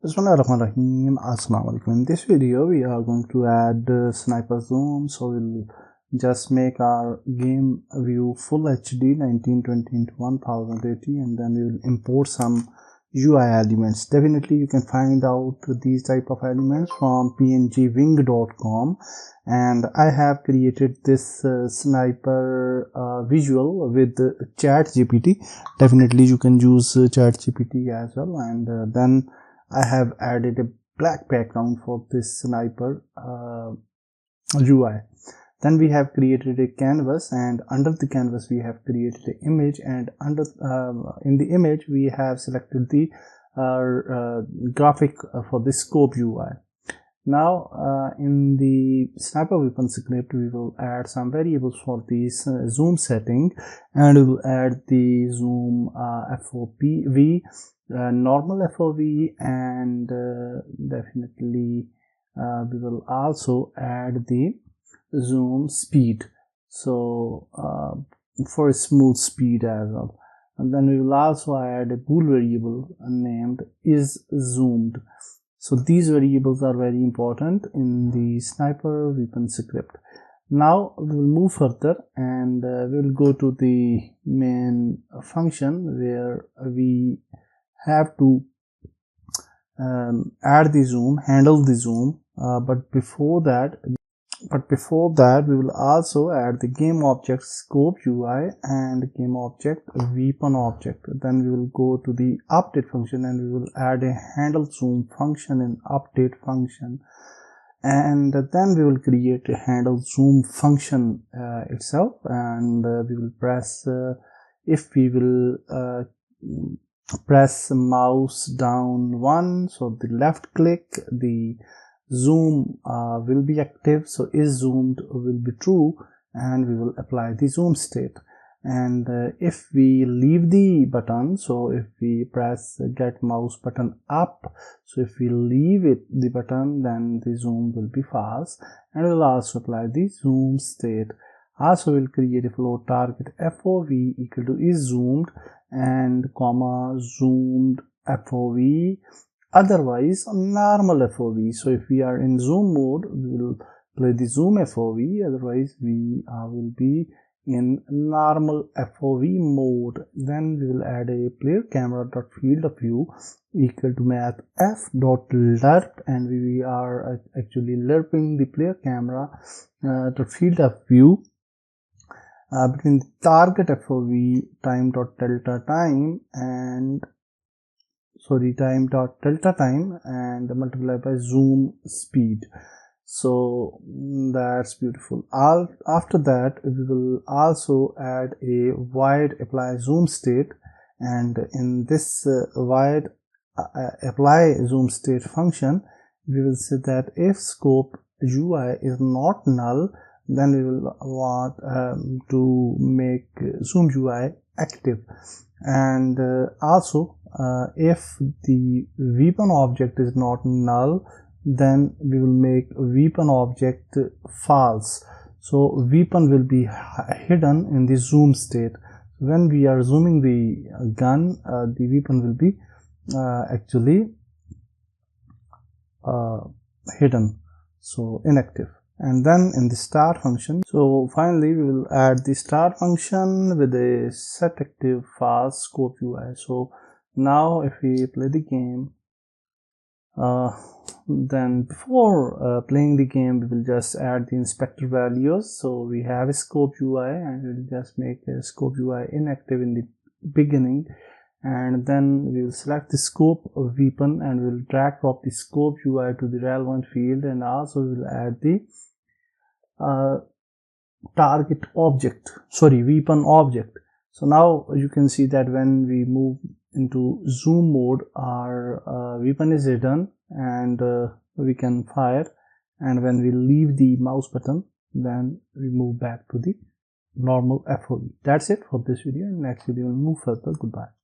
Bismillahirrahmanirrahim. Assalamu alaikum. In this video we are going to add sniper zoom, so we'll just make our game view full HD 1920 into 1080 and then we will import some UI elements. Definitely you can find out these type of elements from pngwing.com, and I have created this sniper visual with ChatGPT. Definitely you can use ChatGPT as well, and then I have added a black background for this sniper UI. Then we have created a canvas, and under the canvas we have created an image, and under in the image we have selected the graphic for the scope UI. Now in the sniper weapon script we will add some variables for this zoom setting, and we will add the zoom FOV, normal FOV, and definitely we will also add the zoom speed, so for a smooth speed as well. And then we will also add a bool variable named is zoomed. So these variables are very important in the sniper weapon script. Now we will move further, and we will go to the main function where we have to add the zoom, handle the zoom, but before that we will also add the game object scope UI and game object weapon object. Then we will go to the update function, and we will add a handle zoom function in update function, and then we will create a handle zoom function itself, and we will press if we will press mouse down 1, so the left click, the zoom will be active, so is zoomed will be true, and we will apply the zoom state. And if we leave the button, so if we press get mouse button up, so if we leave the button, then the zoom will be fast, and we will also apply the zoom state. Also we'll create a float target FOV equal to is zoomed and comma zoomed FOV, otherwise normal FOV. So if we are in zoom mode, we will play the zoom FOV, otherwise we will be in normal FOV mode. Then we will add a player camera dot field of view equal to math f dot lerp, and we are actually lerping the player camera dot field of view between the target FOV time dot delta time and time dot delta time and multiplied by zoom speed. So that's beautiful. After that we will also add a void apply zoom state, and in this void apply zoom state function we will say that if scope UI is not null, then we will want to make zoom UI active. And also if the weapon object is not null, then we will make weapon object false, so weapon will be hidden in the zoom state. When we are zooming the gun, the weapon will be actually hidden, so inactive. And then in the start function, so finally we will add the start function with a set active fast scope UI. So now if we play the game, then before playing the game we will just add the inspector values. So we have a scope UI, and we will just make a scope UI inactive in the beginning, and then we will select the scope of weapon, and we will drag drop the scope UI to the relevant field, and also we will add the target object, weapon object. So now you can see that when we move into zoom mode, our weapon is hidden and we can fire, and when we leave the mouse button, then we move back to the normal FOV. That's it for this video. In next video we'll move further. Goodbye.